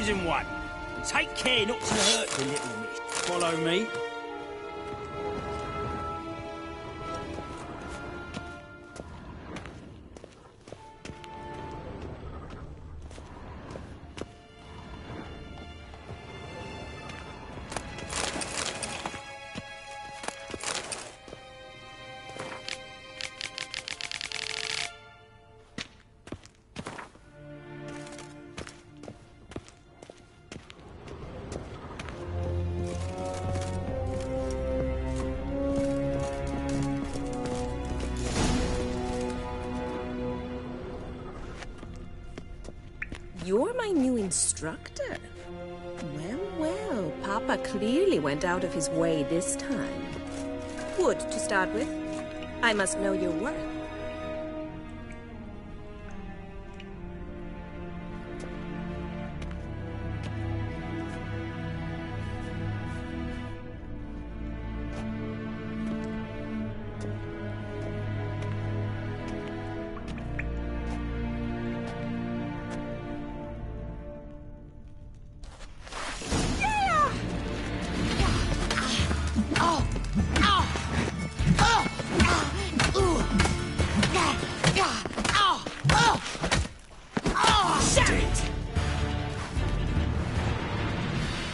chosen one. Take care not to hurt the little miss. Follow me. You're my new instructor. Well, well, Papa clearly went out of his way this time. Wood, to start with. I must know your worth.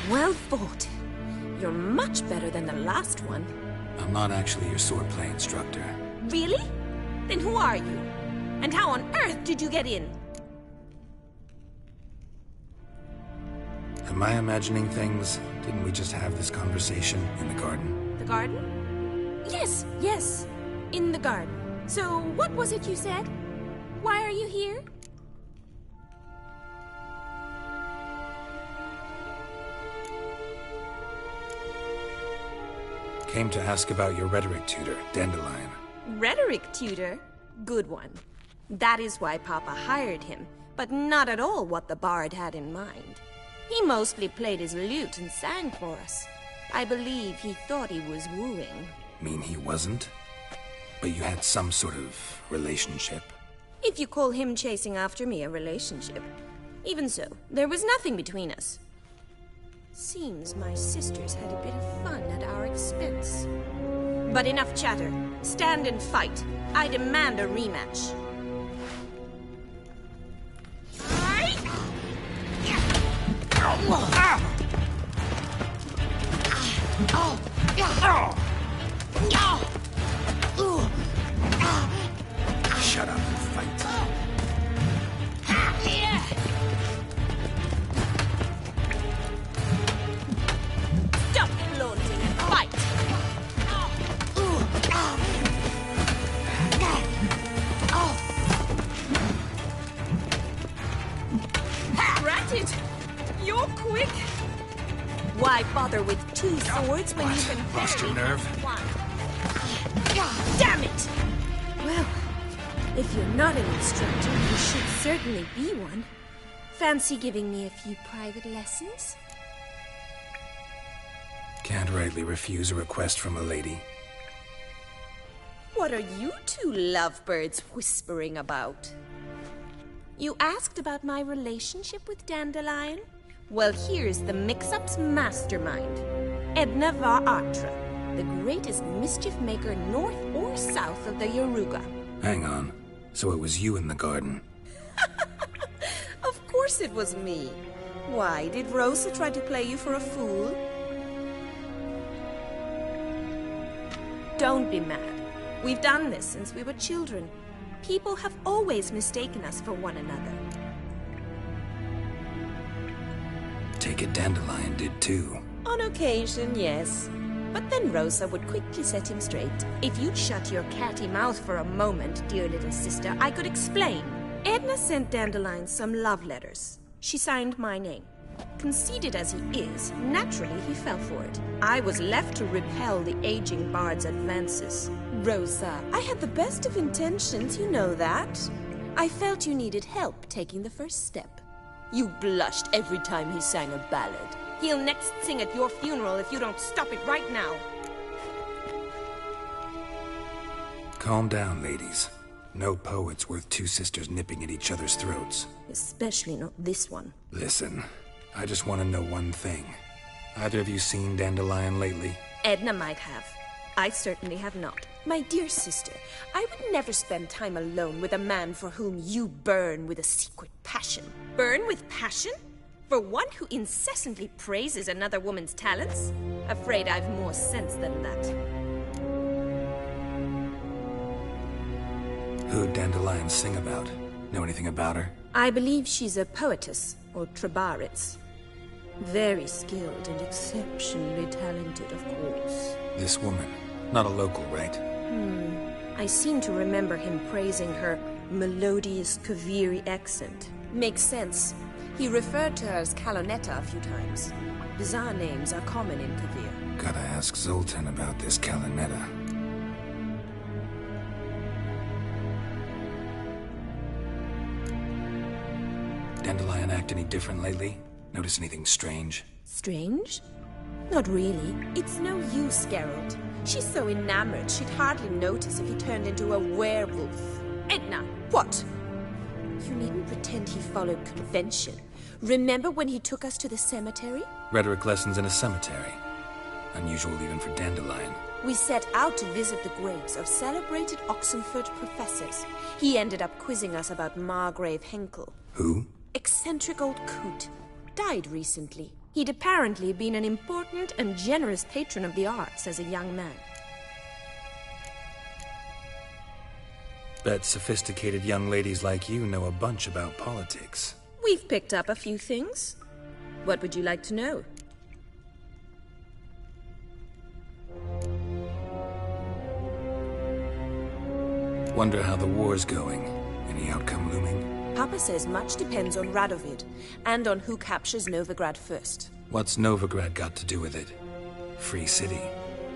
Well fought. You're much better than the last one. I'm not actually your swordplay instructor. Really? Then who are you? And how on earth did you get in? Am I imagining things? Didn't we just have this conversation in the garden? The garden? Yes, yes. In the garden. So, what was it you said? Why are you here? Came to ask about your rhetoric tutor, Dandelion. Rhetoric tutor? Good one. That is why Papa hired him, but not at all what the bard had in mind. He mostly played his lute and sang for us. I believe he thought he was wooing. Mean he wasn't? But you had some sort of relationship? If you call him chasing after me a relationship. Even so, there was nothing between us. Seems my sisters had a bit of fun at our expense. But enough chatter. Stand and fight. I demand a rematch. Shut up and fight. Stop flaunting and fight! Ratted! You're quick! Why bother with two swords when you can Lost your nerve? one? Damn it! Well, if you're not an instructor, you should certainly be one. Fancy giving me a few private lessons? Can't rightly refuse a request from a lady. What are you two lovebirds whispering about? You asked about my relationship with Dandelion? Well, here's the mix-up's mastermind. Edna Va Atra, the greatest mischief maker north or south of the Yaruga. Hang on. So it was you in the garden? Of course it was me. Why, did Rosa try to play you for a fool? Don't be mad. We've done this since we were children. People have always mistaken us for one another. Take it Dandelion did too. On occasion, yes. But then Rosa would quickly set him straight. If you'd shut your catty mouth for a moment, dear little sister, I could explain. Edna sent Dandelion some love letters. She signed my name. Conceited as he is, naturally he fell for it. I was left to repel the aging bard's advances. Rosa, I had the best of intentions, you know that. I felt you needed help taking the first step. You blushed every time he sang a ballad. He'll next sing at your funeral if you don't stop it right now. Calm down, ladies. No poet's worth two sisters nipping at each other's throats. Especially not this one. Listen, I just want to know one thing. Either of you seen Dandelion lately? Edna might have. I certainly have not. My dear sister, I would never spend time alone with a man for whom you burn with a secret passion. Burn with passion? For one who incessantly praises another woman's talents? Afraid I've more sense than that. Who'd Dandelion sing about? Know anything about her? I believe she's a poetess, or Trebaritz. Very skilled and exceptionally talented, of course. This woman. Not a local, right? I seem to remember him praising her melodious Kaviri accent. Makes sense. He referred to her as Kalonetta a few times. Bizarre names are common in Kavir. Gotta ask Zoltan about this Kalonetta. Dandelion act any different lately? Notice anything strange? Strange? Not really. It's no use, Geralt. She's so enamored she'd hardly notice if he turned into a werewolf. Edna, what? You needn't pretend he followed convention. Remember when he took us to the cemetery? Rhetoric lessons in a cemetery. Unusual even for Dandelion. We set out to visit the graves of celebrated Oxenford professors. He ended up quizzing us about Margrave Henkel. Who? Eccentric old coot. Died recently. He'd apparently been an important and generous patron of the arts as a young man. Bet sophisticated young ladies like you know a bunch about politics. We've picked up a few things. What would you like to know? Wonder how the war's going. Any outcome looming? Papa says much depends on Radovid, and on who captures Novigrad first. What's Novigrad got to do with it? Free city.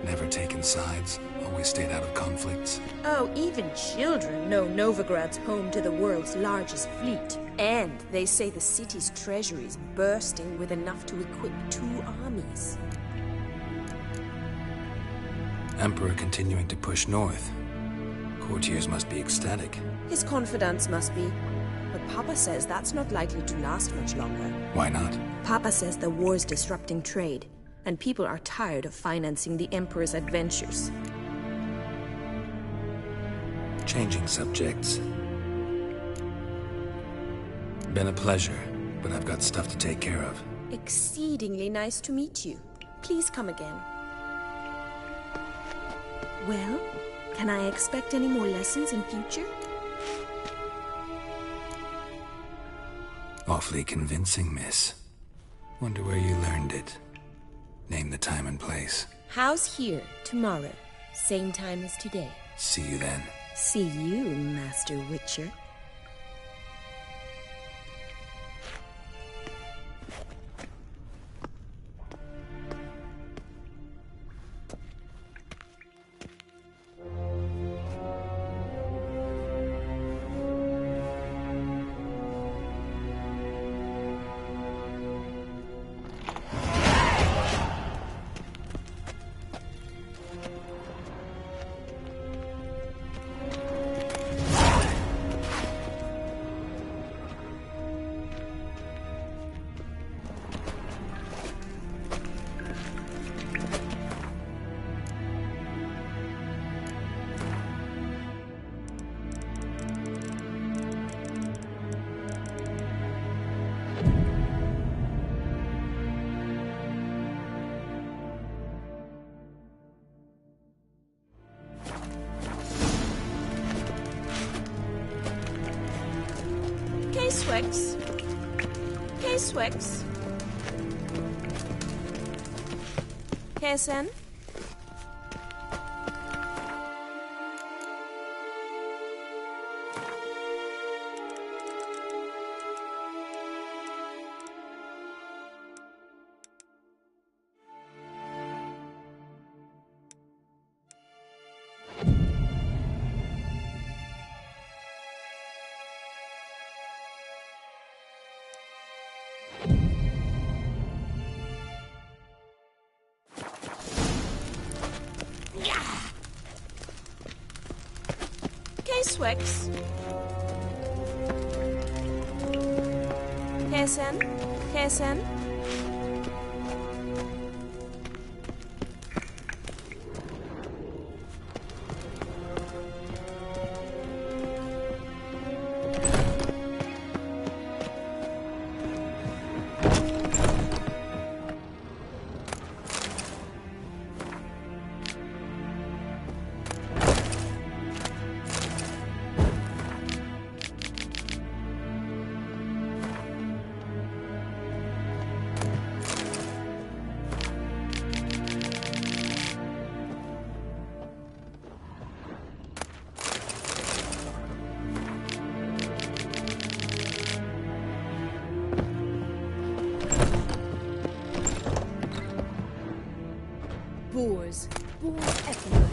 Never taken sides. Always stayed out of conflicts. Oh, even children know Novigrad's home to the world's largest fleet. And they say the city's treasury is bursting with enough to equip 2 armies. Emperor continuing to push north. Courtiers must be ecstatic. His confidants must be. But Papa says that's not likely to last much longer. Why not? Papa says the war's disrupting trade, and people are tired of financing the Emperor's adventures. Changing subjects. Been a pleasure, but I've got stuff to take care of. Exceedingly nice to meet you. Please come again. Well, can I expect any more lessons in future? Awfully convincing, miss. Wonder where you learned it. Name the time and place. House here, tomorrow. Same time as today. See you then. See you, Master Witcher. K-Swex. K-Swex. KSN. K-Swex. KSN. KSN. Boars. Boars everywhere.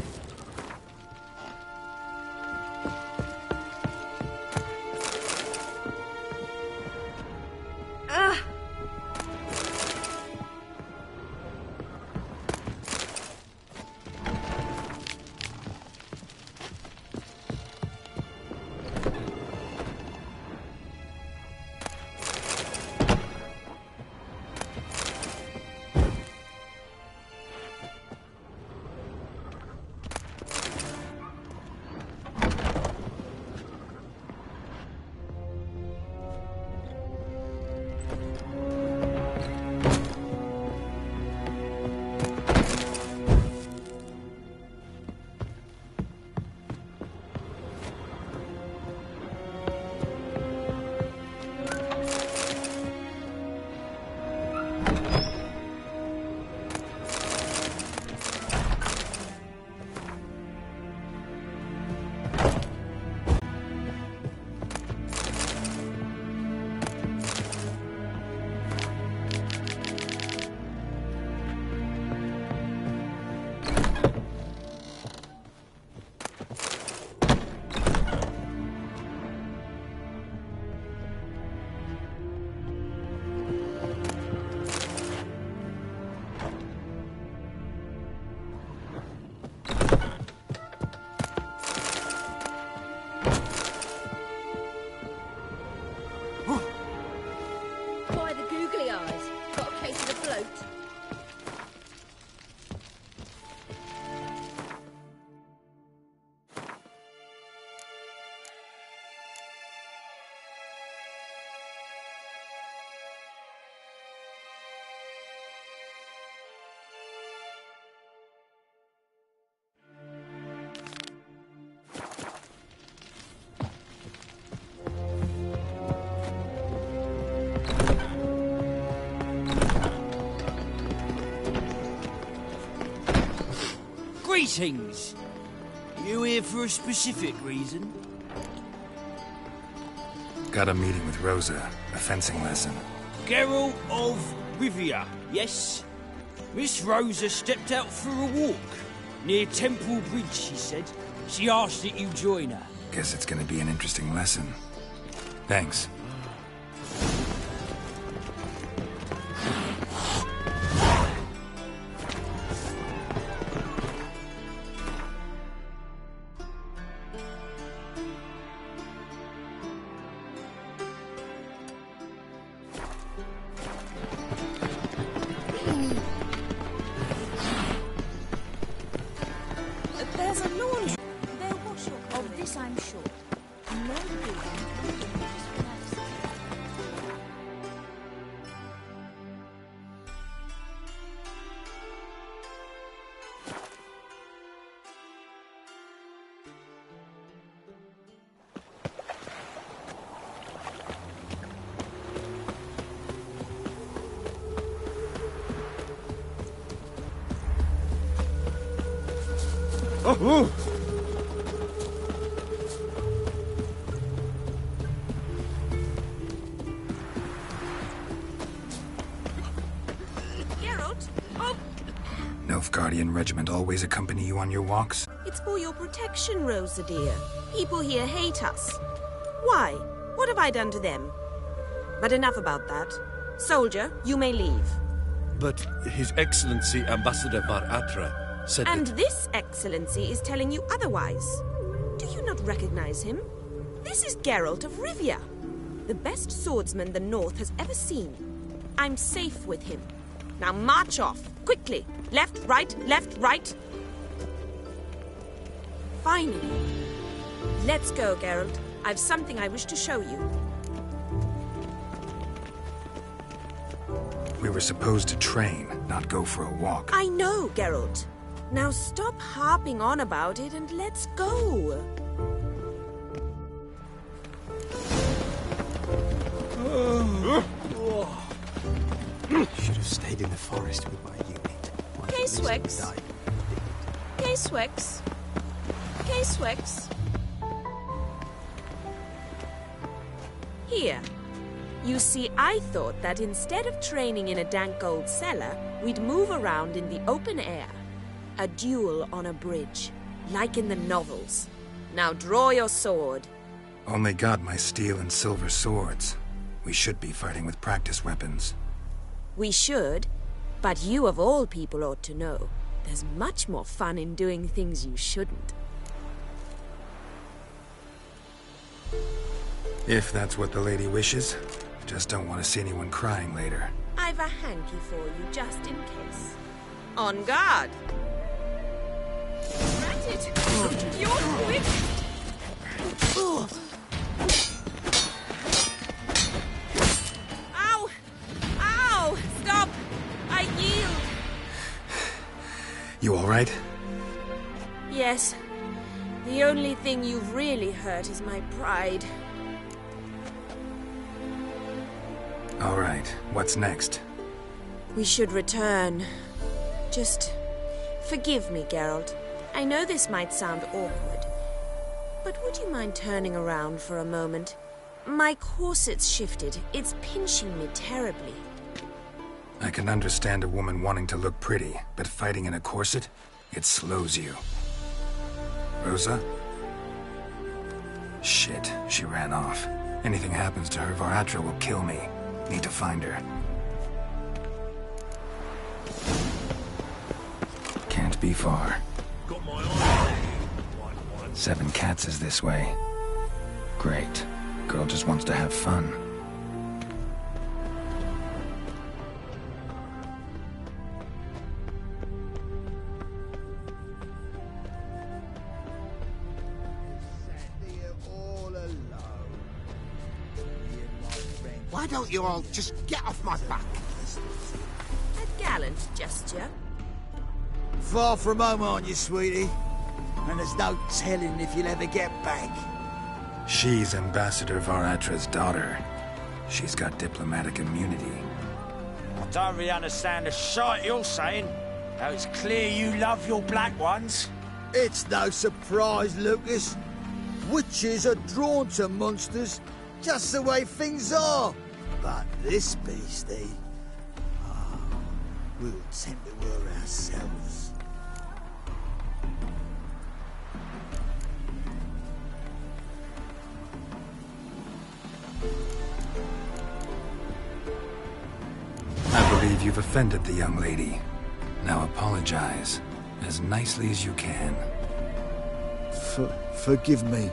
By the googly eyes. Got a case of the bloat. Greetings. You here for a specific reason? Got a meeting with Rosa, a fencing lesson. Geralt of Rivia, yes? Miss Rosa stepped out for a walk. Near Temple Bridge, she said. She asked that you join her. Guess it's gonna be an interesting lesson. Thanks. There's a laundry. They'll wash your clothes. Of this I'm sure. No good. Geralt? Oh, Nilfgaardian regiment always accompany you on your walks? it's for your protection, Rosa dear. People here hate us. Why? What have I done to them? But enough about that. Soldier, you may leave. But His Excellency Ambassador Var Atra said And that... this excellency is telling you otherwise. Do you not recognize him? This is Geralt of Rivia, the best swordsman the North has ever seen. I'm safe with him. Now march off, quickly. Left, right. Finally. Let's go, Geralt. I've something I wish to show you. We were supposed to train, not go for a walk. I know, Geralt. Now stop harping on about it and let's go. Should have stayed in the forest with my unit. K-Swex. K-Swex. K-Swex. Here. You see, I thought that instead of training in a dank old cellar, we'd move around in the open air. A duel on a bridge, like in the novels. Now draw your sword. Only got my steel and silver swords. We should be fighting with practice weapons. We should, but you of all people ought to know. There's much more fun in doing things you shouldn't. If that's what the lady wishes. Just don't want to see anyone crying later. I've a hanky for you, just in case. On guard! Ratted! You're wicked! Ow! Ow! Stop! I yield! You alright? Yes. The only thing you've really hurt is my pride. Alright, what's next? We should return. Just forgive me, Geralt. I know this might sound awkward, but would you mind turning around for a moment? My corset's shifted. It's pinching me terribly. I can understand a woman wanting to look pretty, but fighting in a corset? It slows you. Rosa? Shit, she ran off. Anything happens to her, Var Attre will kill me. Need to find her. Can't be far. 7 Cats is this way. Great. Girl just wants to have fun. Why don't you all just get off my back? A gallant gesture. Far from home, aren't you, sweetie? And there's no telling if you'll ever get back. She's Ambassador Var Attre's daughter. She's got diplomatic immunity. I don't really understand the shite you're saying. Now it's clear you love your black ones. It's no surprise, Lucas. Witches are drawn to monsters, just the way things are. But this beastie, we'll tend to her ourselves. I believe you've offended the young lady. Now apologize, as nicely as you can. Forgive me,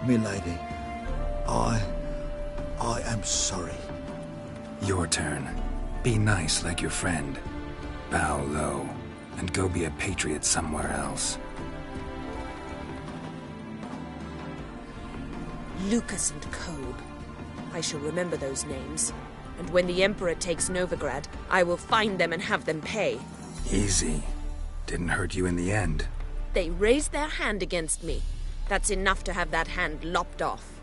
milady. I am sorry. Your turn. Be nice like your friend. Bow low, and go be a patriot somewhere else. Lucas and Kolb. I shall remember those names. And when the Emperor takes Novigrad, I will find them and have them pay. Easy. Didn't hurt you in the end. They raised their hand against me. That's enough to have that hand lopped off.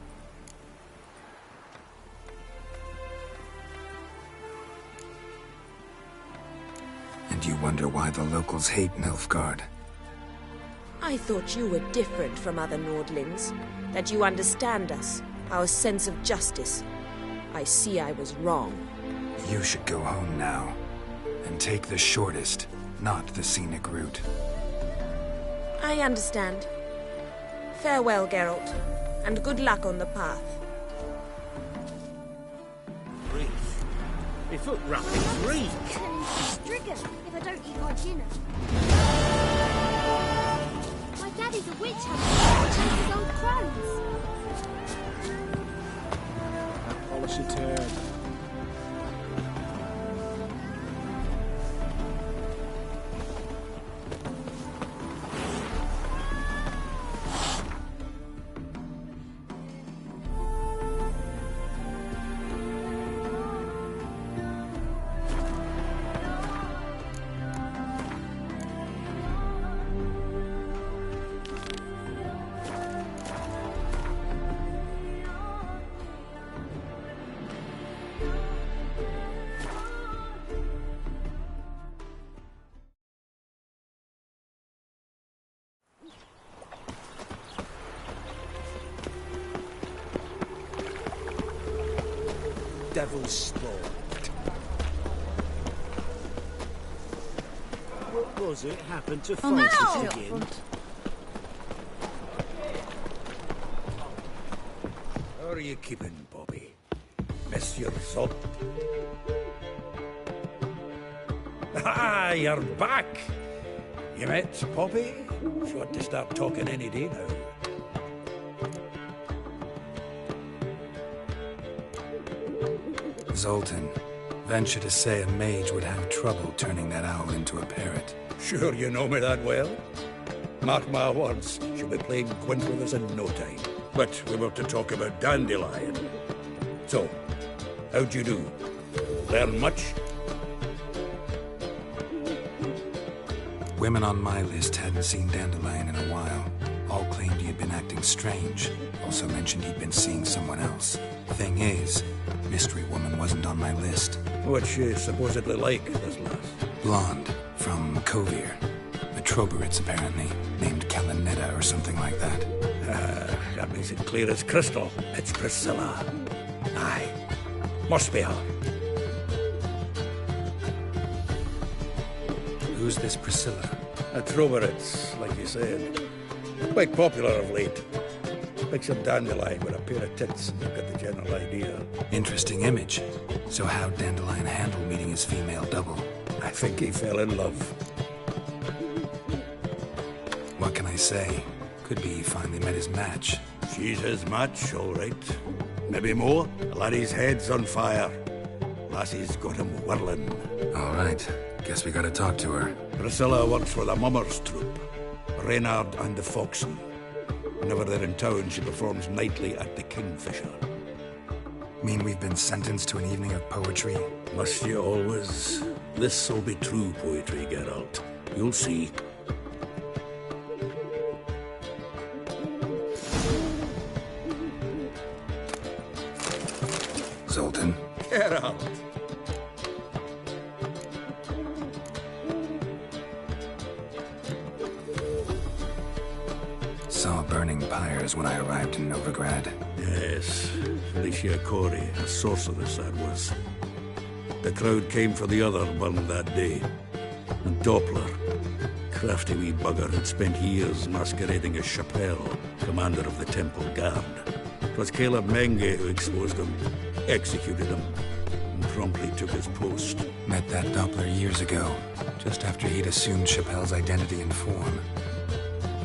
And you wonder why the locals hate Nilfgaard. I thought you were different from other Nordlings. That you understand us, our sense of justice. I see I was wrong. You should go home now. And take the shortest, not the scenic route. I understand. Farewell, Geralt. And good luck on the path. Reek. They foot rapid. Reek. Stricken if I don't eat my dinner. My daddy's a witch hunter. Chases old crones. Polish your turn. Devil's spawn. closet happened to Oh, find no. it again. How are you keeping, Bobby? Miss your salt? Ah, you're back! You met Poppy? She ought to start talking any day now. Zoltan, venture to say a mage would have trouble turning that owl into a parrot. Sure you know me that well? Mark my words, she'll be playing Gwent with us in no time. But we were to talk about Dandelion. So, how'd you do? Learn much? Women on my list hadn't seen Dandelion in a while. All claimed he had been acting strange. Also mentioned he'd been seeing someone else. Thing is, Mystery Woman wasn't on my list. What's she supposedly like, this lass? Blonde, from Kovir. A Troberits, apparently, named Kalanetta or something like that. That makes it clear as crystal. It's Priscilla. Aye. Must be her. Who's this Priscilla? A Troberits, like you said. Quite popular of late. Picture Dandelion with a pair of tits and you've got the general idea. Interesting image. So how'd Dandelion handle meeting his female double? I think he fell in love. What can I say? Could be he finally met his match. She's his match, all right. Maybe more. The laddie's head's on fire. Lassie's got him whirling. All right. Guess we gotta talk to her. Priscilla works for the Mummers troupe. Reynard and the Foxen. Whenever they're in town, she performs nightly at the Kingfisher. Mean we've been sentenced to an evening of poetry? Must you always? This'll be true poetry, Geralt. You'll see. Zoltan? Geralt! Saw burning pyres when I arrived in Novigrad. Yes, Felicia Corey, a sorceress that was. The crowd came for the other burned that day. And Doppler, crafty wee bugger who'd spent years masquerading as Chappelle, commander of the Temple Guard. It was Caleb Menge who exposed him, executed him, and promptly took his post. Met that Doppler years ago, just after he'd assumed Chappelle's identity and form.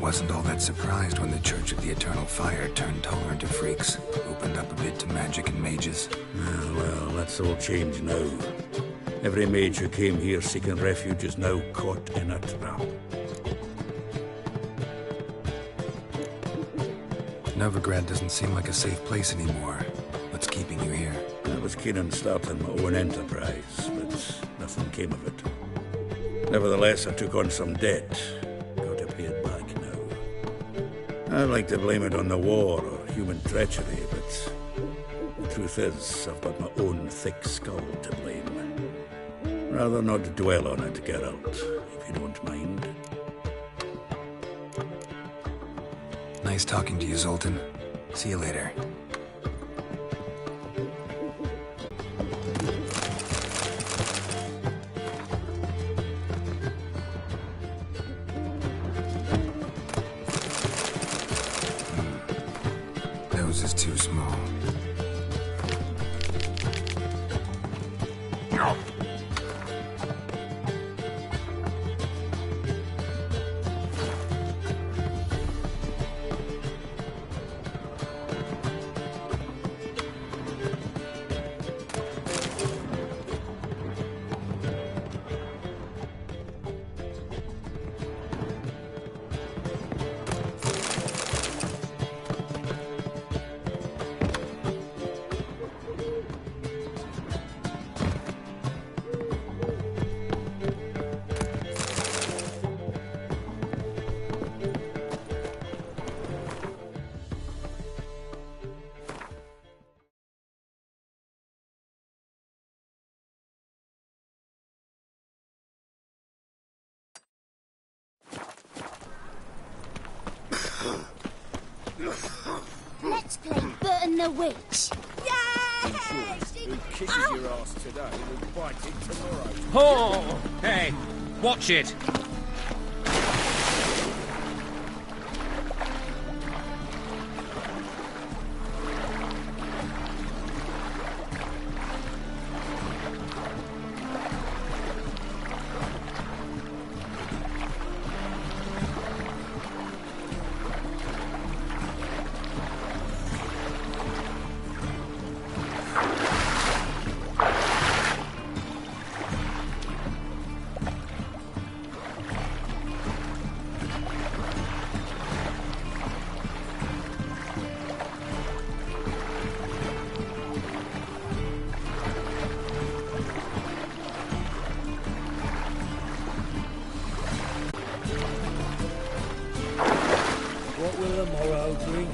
Wasn't all that surprised when the Church of the Eternal Fire turned tolerant of freaks, opened up a bit to magic and mages. Well, that's all changed now. Every mage who came here seeking refuge is now caught in a trap. Novigrad doesn't seem like a safe place anymore. What's keeping you here? I was keen on starting my own enterprise, but nothing came of it. Nevertheless, I took on some debt. Got to pay it back now. I'd like to blame it on the war or human treachery, but the truth is, I've got my own thick skull to blame. Rather not dwell on it, Geralt, if you don't mind. Nice talking to you, Zoltan. See you later. Nose is too small. Let's play Burton the Witch. Who kisses your ass today will bite it tomorrow. Oh, hey, watch it. Green.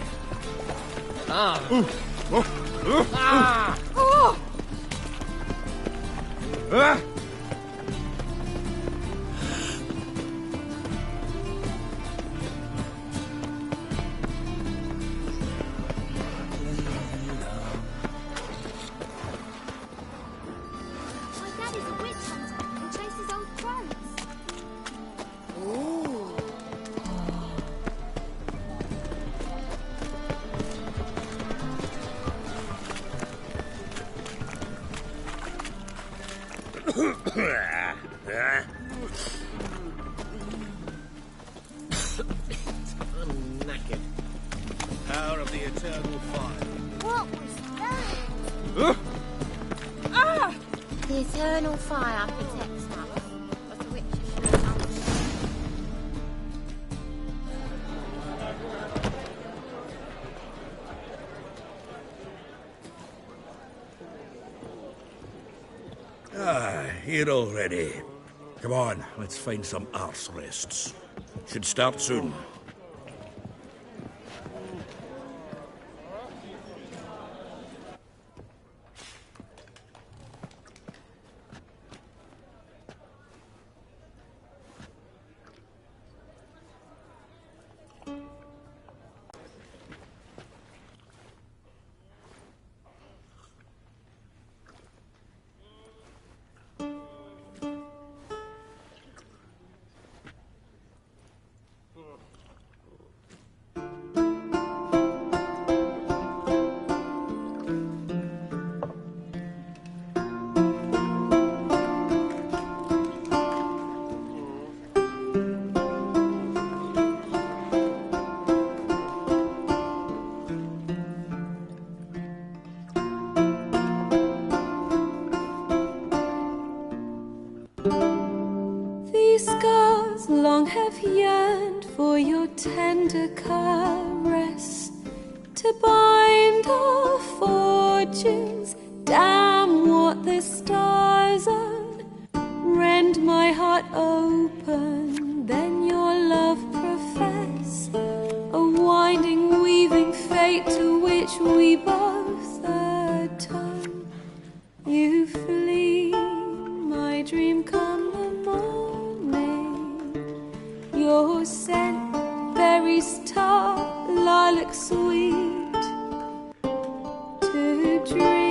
My daddy's a witch hunter and chases old crows. I'm knackered. Power of the eternal fire. What was that? The eternal fire protects us, but the witches should have. Here already. Come on, let's find some arse rests. Should start soon. These scars long have yearned for your tender caress, to bind our fortunes. Damn what the stars own. Rend my heart open, then your love profess, a winding, weaving fate to which we both atone. You flee, my dream come the morning. Your scent, berries tart, lilac sweet, to dream.